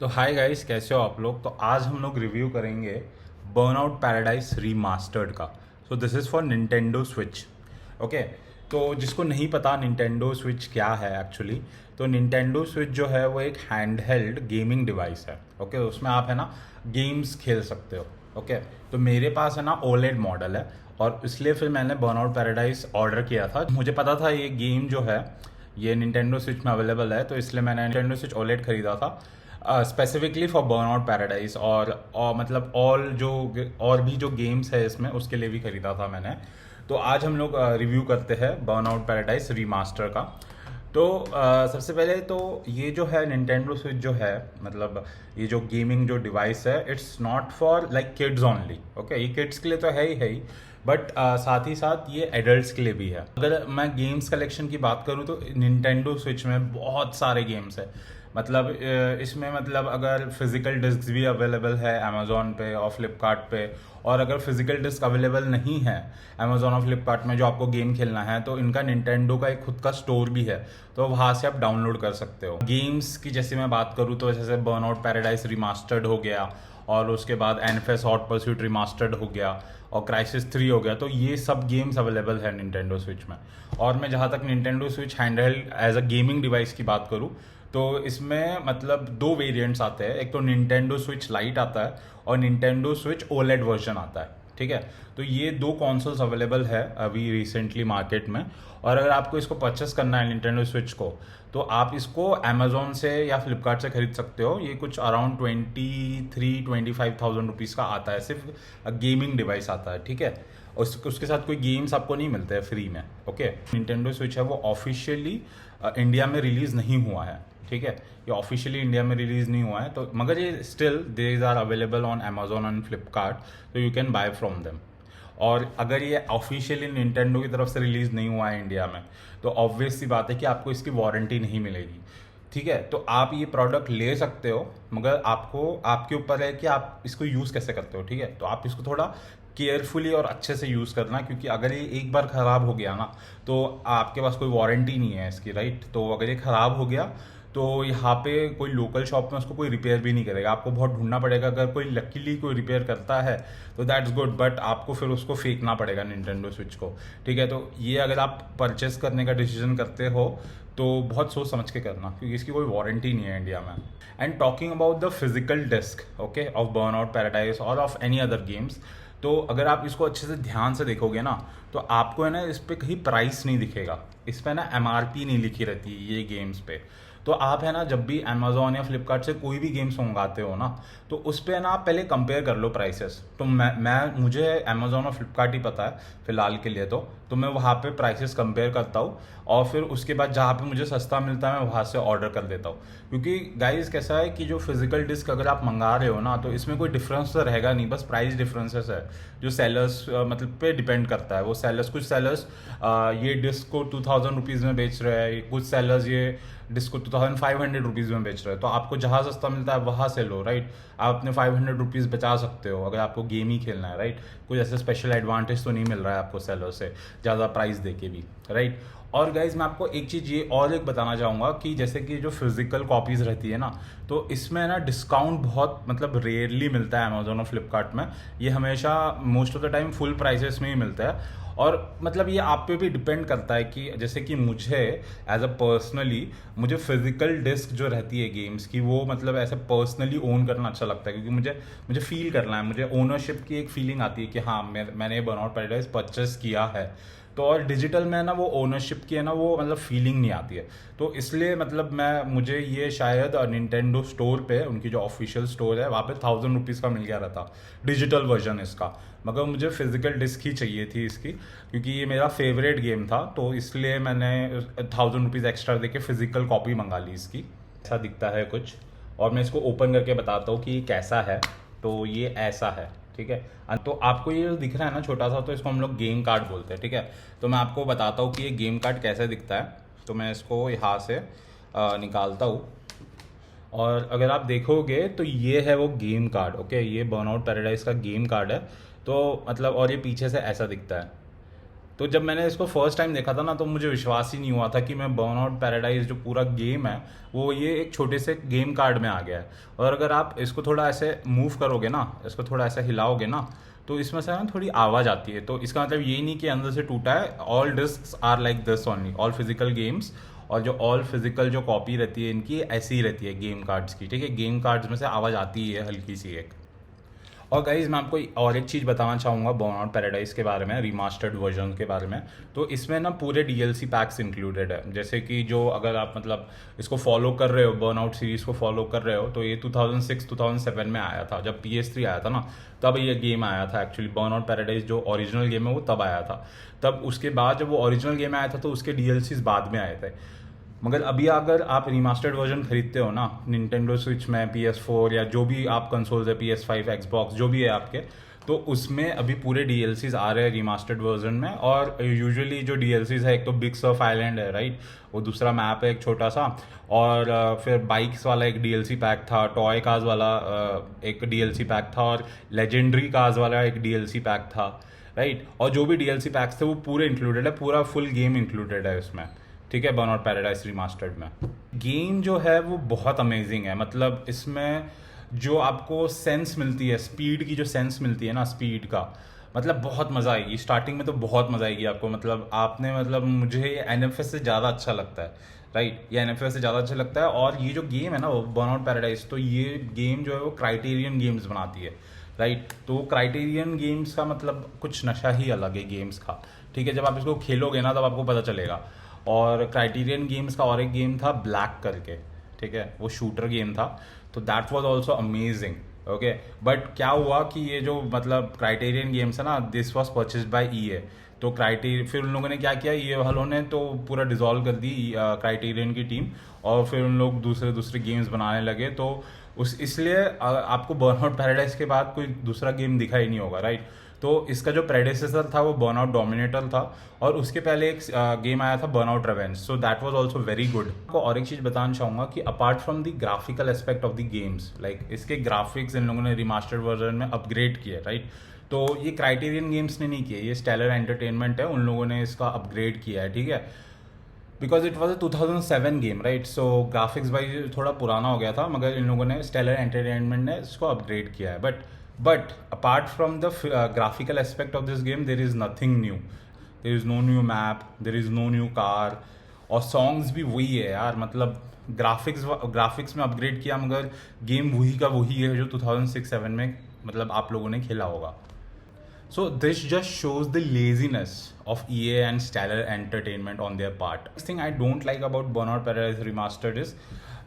तो hi guys, कैसे हो आप लोग। तो आज हम लोग रिव्यू करेंगे बर्नआउट पैराडाइज रीमास्टर्ड का। So this is for Nintendo switch. Okay, तो जिसको नहीं पता निंटेंडो स्विच क्या है एक्चुअली, तो निंटेंडो स्विच जो है वो एक हैंडहेल्ड गेमिंग डिवाइस है। ओके, उसमें आप है ना गेम्स खेल सकते हो। ओके, तो मेरे पास है ना ओलेड मॉडल है और इसलिए फिर मैंने बर्नआउट पैराडाइज ऑर्डर किया था। मुझे पता था ये गेम जो है ये निंटेंडो स्विच में अवेलेबल है, तो इसलिए मैंने निंटेंडो स्विच ओलेड खरीदा था स्पेसिफिकली फॉर बर्नआउट पैराडाइज। और मतलब और भी जो गेम्स है इसमें उसके लिए भी खरीदा था मैंने। तो आज हम लोग रिव्यू करते हैं बर्नआउट पैराडाइज रीमास्टर का। तो सबसे पहले तो ये जो है निंटेंडो स्विच जो है, मतलब ये जो गेमिंग जो डिवाइस है, it's not for like kids only. Okay, ये किड्स के लिए तो है ही, बट साथ ही साथ ये एडल्ट्स के लिए भी है। अगर मैं गेम्स कलेक्शन की बात करूँ तो निंटेंडो स्विच में बहुत सारे गेम्स है। मतलब इसमें मतलब अगर फिजिकल डिस्क भी अवेलेबल है अमेजोन पे और फ्लिपकार्ट पे, और अगर फिजिकल डिस्क अवेलेबल नहीं है अमेजोन और फ्लिपकार्ट में जो आपको गेम खेलना है, तो इनका निंटेंडो का एक खुद का स्टोर भी है, तो वहाँ से आप डाउनलोड कर सकते हो। गेम्स की जैसे मैं बात करूँ तो जैसे बर्नआउट पैराडाइज रिमास्टर्ड हो गया, और उसके बाद एनएफएस हॉट परस्यूट रिमास्टर्ड हो गया, और क्राइसिस 3 हो गया। तो ये सब गेम्स अवेलेबल है निंटेंडो स्विच में। और मैं जहाँ तक Nintendo Switch handheld as a gaming device की बात करूँ, तो इसमें मतलब दो वेरिएंट्स आते हैं। एक तो निंटेंडो स्विच लाइट आता है और निंटेंडो स्विच ओलेड वर्जन आता है। ठीक है, तो ये दो कॉन्सोल्स अवेलेबल है अभी रिसेंटली मार्केट में। और अगर आपको इसको परचेस करना है निंटेंडो स्विच को, तो आप इसको अमेजोन से या फ्लिपकार्ट से खरीद सकते हो। ये कुछ अराउंड 23-25,000 रुपीज़ का आता है, सिर्फ गेमिंग डिवाइस आता है। ठीक है, उसके साथ कोई गेम्स आपको नहीं मिलते हैं फ्री में। ओके, निंटेंडो स्विच है वो ऑफिशियली इंडिया में रिलीज़ नहीं हुआ है। ठीक है, ये ऑफिशियली इंडिया में रिलीज़ नहीं हुआ है, तो मगर ये still these are available on Amazon and Flipkart, तो you can buy from them. और अगर ये ऑफिशियली निंटेंडो की तरफ से रिलीज़ नहीं हुआ है इंडिया में, तो ऑब्वियस सी बात है कि आपको इसकी वारंटी नहीं मिलेगी। ठीक है, तो आप ये प्रोडक्ट ले सकते हो, मगर आपको आपके ऊपर है कि आप इसको यूज़ कैसे करते हो। ठीक है, तो आप इसको थोड़ा केयरफुली और अच्छे से यूज़ करना, क्योंकि अगर ये एक बार ख़राब हो गया ना, तो आपके पास कोई वारंटी नहीं है इसकी, राइट। तो अगर ये ख़राब हो गया तो यहाँ पे कोई लोकल शॉप में उसको कोई रिपेयर भी नहीं करेगा, आपको बहुत ढूंढना पड़ेगा। अगर कोई लकीली कोई रिपेयर करता है तो दैट्स गुड, बट आपको फिर उसको फेंकना पड़ेगा निंटेंडो स्विच को। ठीक है, तो ये अगर आप परचेस करने का डिसीजन करते हो तो बहुत सोच समझ के करना, क्योंकि इसकी कोई वारंटी नहीं है इंडिया में। And talking about the physical disc, okay, of Burnout Paradise और ऑफ एनी अदर गेम्स, तो अगर आप इसको अच्छे से ध्यान से देखोगे ना, तो आपको है ना इस पर कहीं प्राइस नहीं दिखेगा। इस पर ना एमआरपी नहीं लिखी रहती है ये गेम्स पे। तो आप है ना जब भी अमेजोन या फ्लिपकार्ट से कोई भी गेम्स मंगाते हो ना, तो उस पर ना आप पहले कंपेयर कर लो प्राइसेस। तो मैं मुझे अमेजोन और फ्लिपकार्ट ही पता है फिलहाल के लिए, तो मैं वहाँ पे प्राइसेस कंपेयर करता हूँ, और फिर उसके बाद जहाँ पे मुझे सस्ता मिलता है मैं वहाँ से ऑर्डर कर देता हूँ। क्योंकि गाइस कैसा है कि जो फिजिकल डिस्क अगर आप मंगा रहे हो ना, तो इसमें कोई डिफरेंस तो रहेगा नहीं, बस प्राइस डिफरेंसेस है जो सेलर्स मतलब पे डिपेंड करता है। वो सेलर्स, कुछ सेलर्स ये डिस्क को 2000 रुपीज़ में बेच रहे हैं, कुछ सेलर्स ये डिस्क को 2500 रुपीज़ में बेच रहे हैं। तो आपको जहाँ सस्ता मिलता है वहाँ से लो, राइट। आप अपने 500 रुपीज़ बचा सकते हो अगर आपको गेम ही खेलना है, राइट। कुछ ऐसे स्पेशल एडवांटेज तो नहीं मिल रहा है आपको सेलर से ज़्यादा प्राइस दे के भी, राइट। और गाइज मैं आपको एक चीज़ ये और एक बताना चाहूँगा कि जैसे कि जो फिजिकल कॉपीज़ रहती है ना, तो इसमें ना डिस्काउंट बहुत मतलब रेयरली मिलता है अमेजोन और फ्लिपकार्ट में। ये हमेशा most of the time full prices में ही मिलता है। और मतलब ये आप पे भी डिपेंड करता है कि जैसे कि मुझे एज अ पर्सनली, मुझे फिजिकल डिस्क जो रहती है गेम्स की, वो मतलब ऐसे पर्सनली ओन करना अच्छा लगता है, क्योंकि मुझे मुझे फील करना है, मुझे ओनरशिप की एक फीलिंग आती है कि हाँ मैंने बर्नआउट पैराडाइज परचेस किया है। तो और डिजिटल में ना वो ओनरशिप की है ना, वो मतलब फीलिंग नहीं आती है। तो इसलिए मतलब मुझे ये शायद निंटेंडो स्टोर पे, उनकी जो ऑफिशियल स्टोर है वहाँ पे 1000 रुपीज़ का मिल गया रहता डिजिटल वर्जन इसका। मगर मुझे फिजिकल डिस्क ही चाहिए थी इसकी, क्योंकि ये मेरा फेवरेट गेम था, तो इसलिए मैंने 1000 रुपीज़ एक्स्ट्रा दे के फिजिकल कॉपी मंगा ली इसकी। ऐसा दिखता है कुछ, और मैं इसको ओपन करके बताता हूँ कि ये कैसा है। तो ये ऐसा है, ठीक है। तो आपको ये जो दिख रहा है ना छोटा सा, तो इसको हम लोग गेम कार्ड बोलते हैं, ठीक है। तो मैं आपको बताता हूँ कि ये गेम कार्ड कैसे दिखता है। तो मैं इसको यहाँ से निकालता हूँ, और अगर आप देखोगे तो ये है वो गेम कार्ड। ओके, ये बर्नआउट पैराडाइज का गेम कार्ड है। तो मतलब और ये पीछे से ऐसा दिखता है। तो जब मैंने इसको फर्स्ट टाइम देखा था ना, तो मुझे विश्वास ही नहीं हुआ था कि मैं बर्नआउट पैराडाइज जो पूरा गेम है वो ये एक छोटे से गेम कार्ड में आ गया है। और अगर आप इसको थोड़ा ऐसे मूव करोगे ना, इसको थोड़ा ऐसे हिलाओगे ना, तो इसमें से ना थोड़ी आवाज़ आती है। तो इसका मतलब ये नहीं कि अंदर से टूटा है। All disc are like this only, all physical games, और जो ऑल फिजिकल जो कॉपी रहती है इनकी ऐसी ही रहती है गेम कार्ड्स की, ठीक है। गेम कार्ड्स में से आवाज़ आती है हल्की सी एक। और गाइज मैं आपको और एक चीज़ बताना चाहूँगा बर्नआउट पैराडाइज के बारे में, रिमास्टर्ड वर्जन के बारे में। तो इसमें ना पूरे डीएलसी पैक्स इंक्लूडेड है। जैसे कि जो अगर आप मतलब इसको फॉलो कर रहे हो, बर्नआउट सीरीज़ को फॉलो कर रहे हो, तो ये 2006-2007 में आया था, जब PS3 आया था ना, तब ये गेम आया था एक्चुअली। बर्नआउट पैराडाइज जो ओरिजिनल गेम है वो तब आया था। तब उसके बाद जब वो ओरिजिनल गेम आया था तो उसके डीएलसीज बाद में आए थे। मगर अभी अगर आप रिमास्टर्ड वर्जन खरीदते हो ना निंटेंडो स्विच में, PS4 या जो भी आप कंसोल्स है, PS5, Xbox जो भी है आपके, तो उसमें अभी पूरे डीएलसीज आ रहे हैं रिमास्टर्ड वर्जन में। और यूजुअली जो डीएलसीज है, एक तो बिग सर्फ आइलैंड है राइट, वो दूसरा मैप है एक छोटा सा, और फिर बाइक्स वाला एक डीएलसी पैक था, टॉय कार्स वाला एक डीएलसी पैक था, और लेजेंडरी कार्स वाला एक डीएलसी पैक था राइट। और जो भी डीएलसी पैक्स थे वो पूरे इंक्लूडेड है, पूरा फुल गेम इंक्लूडेड है इसमें, ठीक है, बर्नआउट पैराडाइज रिमास्टर्ड में। गेम जो है वो बहुत अमेजिंग है। मतलब इसमें जो आपको सेंस मिलती है, स्पीड की जो सेंस मिलती है ना, स्पीड का, मतलब बहुत मज़ा आएगी। स्टार्टिंग में तो बहुत मज़ा आएगी आपको। मतलब आपने मतलब मुझे ये NFS से ज़्यादा अच्छा लगता है राइट, ये NFS से ज़्यादा अच्छा लगता है। और ये जो गेम है ना वो बर्नआउट पैराडाइज, तो ये गेम जो है वो क्राइटेरियन गेम्स बनाती है राइट। तो क्राइटेरियन गेम्स का मतलब कुछ नशा ही अलग है गेम्स का, ठीक है। जब आप इसको खेलोगे ना तब आपको पता चलेगा। और क्राइटेरियन गेम्स का और एक गेम था ब्लैक करके, ठीक है, वो शूटर गेम था, तो that was also amazing, okay. But क्या हुआ कि ये जो मतलब क्राइटेरियन गेम्स है ना, this was purchased bye EA। तो क्राइटेरियन फिर उन लोगों ने क्या किया, EA वालों ने तो पूरा डिसॉल्व कर दी क्राइटेरियन की टीम, और फिर उन लोग दूसरे दूसरे गेम्स बनाने लगे। तो उस इसलिए आपको बर्नआउट पैराडाइज के बाद कोई दूसरा गेम दिखा ही नहीं होगा राइट। तो इसका जो प्रेडेसेसर था वो बर्नआउट डोमिनेटर था, और उसके पहले एक गेम आया था burnout revenge, so that was also very good. आपको और एक चीज़ बताना चाहूँगा कि apart from the graphical aspect of the games, like इसके ग्राफिक्स इन लोगों ने रिमास्टर्ड वर्जन में अपग्रेड किए राइट। तो ये क्राइटेरियन गेम्स ने नहीं किए, ये स्टेलर एंटरटेनमेंट है, उन लोगों ने इसका अपग्रेड किया है, ठीक है। Because it was a 2007 game right, so graphics wise थोड़ा पुराना हो गया था, मगर इन लोगों ने स्टेलर एंटरटेनमेंट ने इसको अपग्रेड किया है। But apart from the graphical aspect of this game there is nothing new, there is no new map, there is no new car, और सॉन्ग्स भी वही है यार। मतलब ग्राफिक्स में अपग्रेड किया, मगर गेम वही का वही है जो 2006-07 में मतलब आप लोगों ने खेला होगा। So this just shows the laziness of EA and Stellar Entertainment on their part. Next thing I don't like about Burnout Paradise Remastered is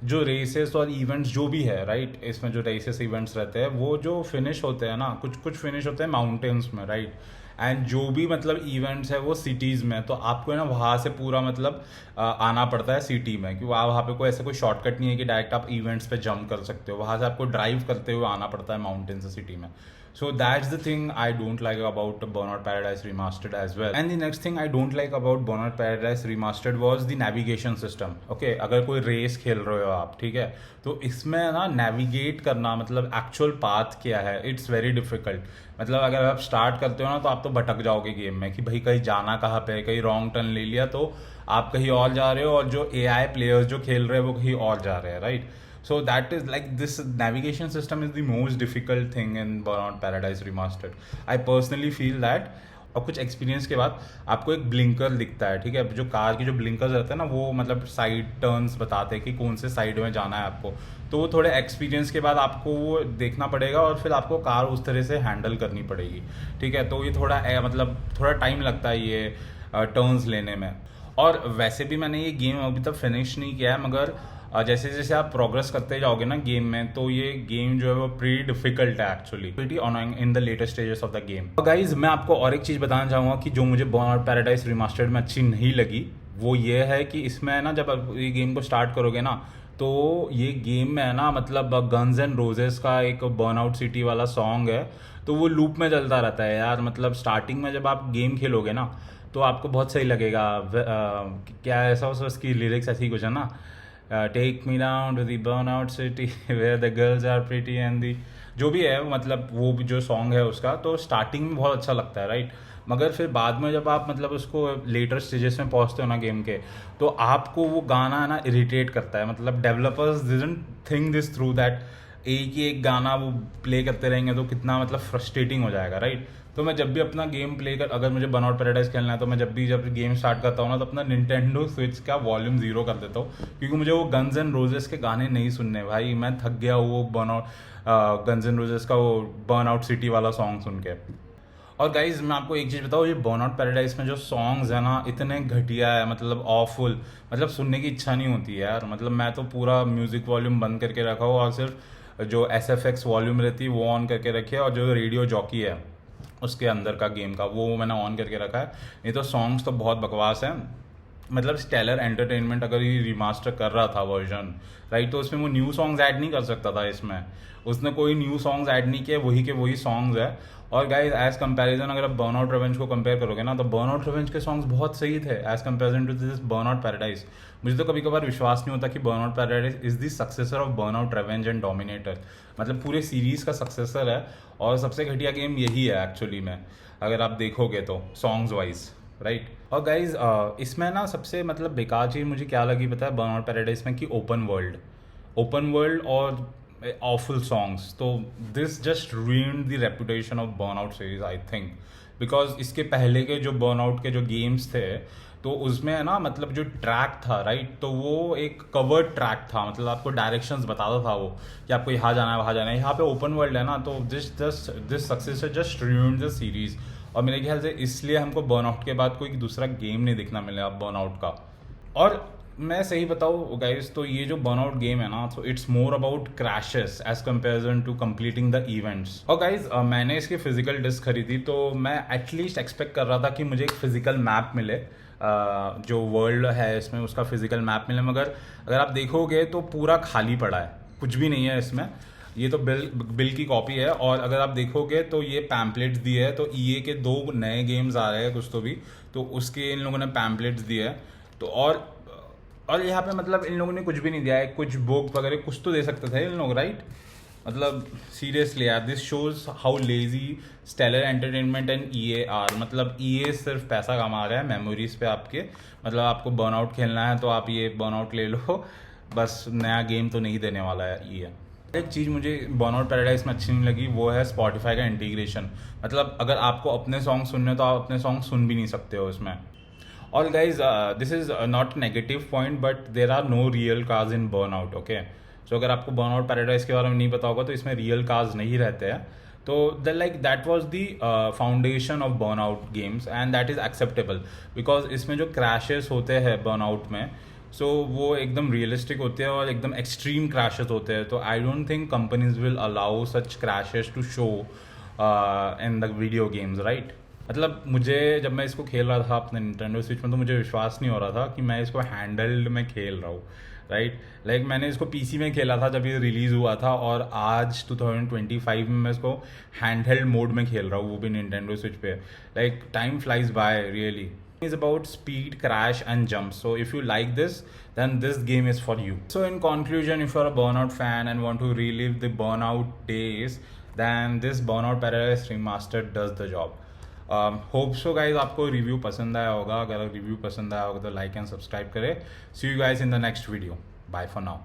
जो रेसेस और इवेंट्स जो भी है राइट, इसमें जो रेसेस इवेंट्स रहते हैं वो जो फिनिश होते हैं ना, कुछ फिनिश होते हैं माउंटेन्स में राइट, एंड जो भी मतलब इवेंट्स है वो सिटीज़ में। तो आपको है ना वहाँ से पूरा मतलब आना पड़ता है सिटी में, क्योंकि वहाँ पे कोई ऐसा कोई शॉर्टकट नहीं है कि डायरेक्ट आप इवेंट्स पे जंप कर सकते हो। वहाँ से आपको ड्राइव करते हुए आना पड़ता है माउंटेन से सिटी में। So that's the thing I don't like about Burnout Paradise Remastered as well. And the next thing I don't like about Burnout Paradise Remastered was the navigation system. Okay, अगर कोई race खेल रहे हो आप, ठीक है, तो इसमें ना नेविगेट करना मतलब एक्चुअल पाथ क्या है, इट्स वेरी डिफिकल्ट। मतलब अगर आप स्टार्ट करते हो ना तो आप तो भटक जाओगे गेम में कि भाई कहीं जाना कहाँ पे है, कहीं रॉन्ग टर्न ले लिया तो आप कहीं और जा रहे हो, और जो AI प्लेयर्स जो खेल रहे हैं वो कहीं और जा रहे हैं right. So that is like this navigation system is the most difficult thing in Burnout Paradise Remastered. I personally feel that। और कुछ एक्सपीरियंस के बाद आपको एक ब्लिंकर दिखता है, ठीक है, जो कार की जो ब्लिंकर्स रहते हैं ना वो मतलब साइड टर्न्स बताते हैं कि कौन से साइड में जाना है आपको। तो वो थोड़े एक्सपीरियंस के बाद आपको वो देखना पड़ेगा, और फिर आपको कार उस तरह से हैंडल करनी पड़ेगी, ठीक है। तो ये थोड़ा मतलब थोड़ा टाइम लगता है ये टर्न्स लेने में। और वैसे भी मैंने ये गेम अभी तक फिनिश नहीं किया है, मगर जैसे जैसे आप प्रोग्रेस करते जाओगे ना गेम में, तो ये गेम जो है वो प्री डिफिकल्ट है actually, pretty annoying in the latest stages of the game. तो गाइज मैं आपको और एक चीज़ बताना चाहूँगा कि जो मुझे बर्नआउट पैराडाइज रिमास्टर्ड में अच्छी नहीं लगी, वो ये है कि इसमें ना जब आप ये गेम को स्टार्ट करोगे ना, तो ये गेम में है ना मतलब गन्स एंड रोजेस का एक बर्नआउट सिटी वाला सॉन्ग है, तो वो लूप में चलता रहता है यार। मतलब स्टार्टिंग में जब आप गेम खेलोगे ना तो आपको बहुत सही लगेगा। क्या ऐसा उसकी लिरिक्स ऐसी कुछ है ना, take me down to the burn out city where the girls are pretty and the, जो भी है मतलब वो भी जो सॉन्ग है उसका, तो स्टार्टिंग में बहुत अच्छा लगता है राइट, मगर फिर बाद में जब आप मतलब उसको लेटर स्टेजेस में पहुंचते हो ना गेम के, तो आपको वो गाना है ना इरिटेट करता है। मतलब developers didn't think this through that एक ही एक गाना वो प्ले करते रहेंगे तो कितना मतलब फ्रस्ट्रेटिंग हो जाएगा राइट। तो मैं जब भी अपना गेम प्ले कर, अगर मुझे बर्नआउट पैराडाइज खेलना है तो मैं जब गेम स्टार्ट करता हूँ ना, तो अपना निंटेंडो स्विच का वॉल्यूम 0 कर देता हूँ, क्योंकि मुझे वो गन्स एंड रोजेस के गाने नहीं सुनने भाई। मैं थक गया वो बर्नआउट गन्स एंड रोजेस का वो बर्नआउट सिटी वाला सॉन्ग सुन के। और गाइज मैं आपको एक चीज़ बताऊँ, ये बर्नआउट पैराडाइज में जो सॉन्ग्स है ना इतने घटिया है, मतलब ऑफुल, मतलब सुनने की इच्छा नहीं होती है यार। मतलब मैं तो पूरा म्यूजिक वॉल्यूम बंद करके रखा हूँ और सिर्फ जो SFX वॉल्यूम रहती है वो ऑन करके रखी है, और जो रेडियो जॉकी है उसके अंदर का गेम का वो मैंने ऑन करके रखा है। नहीं तो सॉन्ग्स तो बहुत बकवास हैं। मतलब स्टेलर एंटरटेनमेंट अगर ये रिमास्टर कर रहा था वर्जन राइट, तो उसमें वो न्यू सॉन्ग्स ऐड नहीं कर सकता था। इसमें उसने कोई न्यू सॉन्ग्स ऐड नहीं किए, वही के वही सॉन्ग्स है। और गाइज एज कंपैरिजन अगर आप बर्नआउट रिवेंज को कंपेयर करोगे ना, तो बर्नआउट रिवेंज के सॉन्ग्स बहुत सही थे as comparison to this Burnout Paradise. मुझे तो कभी कभार विश्वास नहीं होता कि Burnout Paradise is the successor of Burnout Revenge and Dominator, मतलब पूरे सीरीज का सक्सेसर है। और सबसे घटिया गेम यही है एक्चुअली में, अगर आप देखोगे तो सॉन्ग्स वाइज राइट। और गाइज इसमें ना सबसे मतलब बेकार चीज़ मुझे क्या लगी पता है बर्नआउट पैराडाइज में, कि ओपन वर्ल्ड और awful songs, तो this just ruined the reputation of burnout series I think, because इसके पहले के जो बर्नआउट के जो गेम्स थे तो उसमें है ना मतलब जो ट्रैक था राइट, तो वो एक कवर्ड ट्रैक था, मतलब आपको डायरेक्शंस बताता था वो कि आपको यहाँ जाना है वहाँ जाना है। यहाँ पे ओपन वर्ल्ड है ना, तो this success just ruined the series. और मेरे ख्याल से इसलिए हमको बर्नआउट के बाद कोई दूसरा गेम नहीं दिखना मिलेगा बर्नआउट का। और मैं सही बताऊँ गाइस, तो ये जो बर्नआउट गेम है ना, तो it's more about crashes as comparison to completing the events. और गाइस मैंने इसकी फिजिकल डिस्क खरीदी, तो मैं एटलीस्ट एक्सपेक्ट कर रहा था कि मुझे एक फिजिकल मैप मिले, जो वर्ल्ड है इसमें उसका फिजिकल मैप मिले। मगर अगर आप देखोगे तो पूरा खाली पड़ा है, कुछ भी नहीं है इसमें। ये तो बिल की कॉपी है। और अगर आप देखोगे तो ये पैम्पलेट्स दिए है, तो EA के 2 नए गेम्स आ रहे हैं कुछ तो भी, तो उसके इन लोगों ने पैम्पलेट्स दिए है। तो और यहाँ पे मतलब इन लोगों ने कुछ भी नहीं दिया है, कुछ बुक वगैरह कुछ तो दे सकते थे इन लोग राइट। मतलब सीरियसली यार, this shows how lazy Stellar Entertainment and EA are. मतलब EA सिर्फ पैसा कमा रहा है मेमोरीज पे आपके, मतलब आपको बर्नआउट खेलना है तो आप ये बर्नआउट ले लो, बस नया गेम तो नहीं देने वाला है EA। एक चीज़ मुझे बर्नआउट पैराडाइज में अच्छी नहीं लगी, वो है स्पॉटिफाई का इंटीग्रेशन। मतलब अगर आपको अपने सॉन्ग सुनने तो आप अपने सॉन्ग सुन भी नहीं सकते हो इसमें। और guys this is not negative point, but there are no real cars in burnout okay. So अगर आपको बर्नआउट पैराडाइज के बारे में नहीं पता होगा तो इसमें रियल कार्स नहीं रहते हैं। तो that was the foundation of burnout games and that is acceptable, because इसमें जो क्रैशेस होते हैं बर्नआउट में, सो वो एकदम रियलिस्टिक होते हैं और एकदम एक्सट्रीम क्रैशेस होते हैं। तो I don't think companies will allow such crashes to show in the video games right. मतलब मुझे जब मैं इसको खेल रहा था अपने निंटेंडो स्विच में, तो मुझे विश्वास नहीं हो रहा था कि मैं इसको हैंडल्ड में खेल रहा हूँ राइट। लाइक मैंने इसको PC में खेला था जब ये रिलीज़ हुआ था, और आज 2025 में मैं इसको हैंडहेल्ड मोड में खेल रहा हूँ, वो भी निंटेंडो स्विच पे। Like time flies by really. is about speed, crash and jump. So if you like this, then this game is for you. So in conclusion, if you're a Burnout fan and want to relive the Burnout days, then this Burnout Paradise Remastered does the job. Hope so guys आपको review पसंद आया होगा। अगर review पसंद आया होगा तो like and subscribe करें। See you guys in the next video. Bye for now.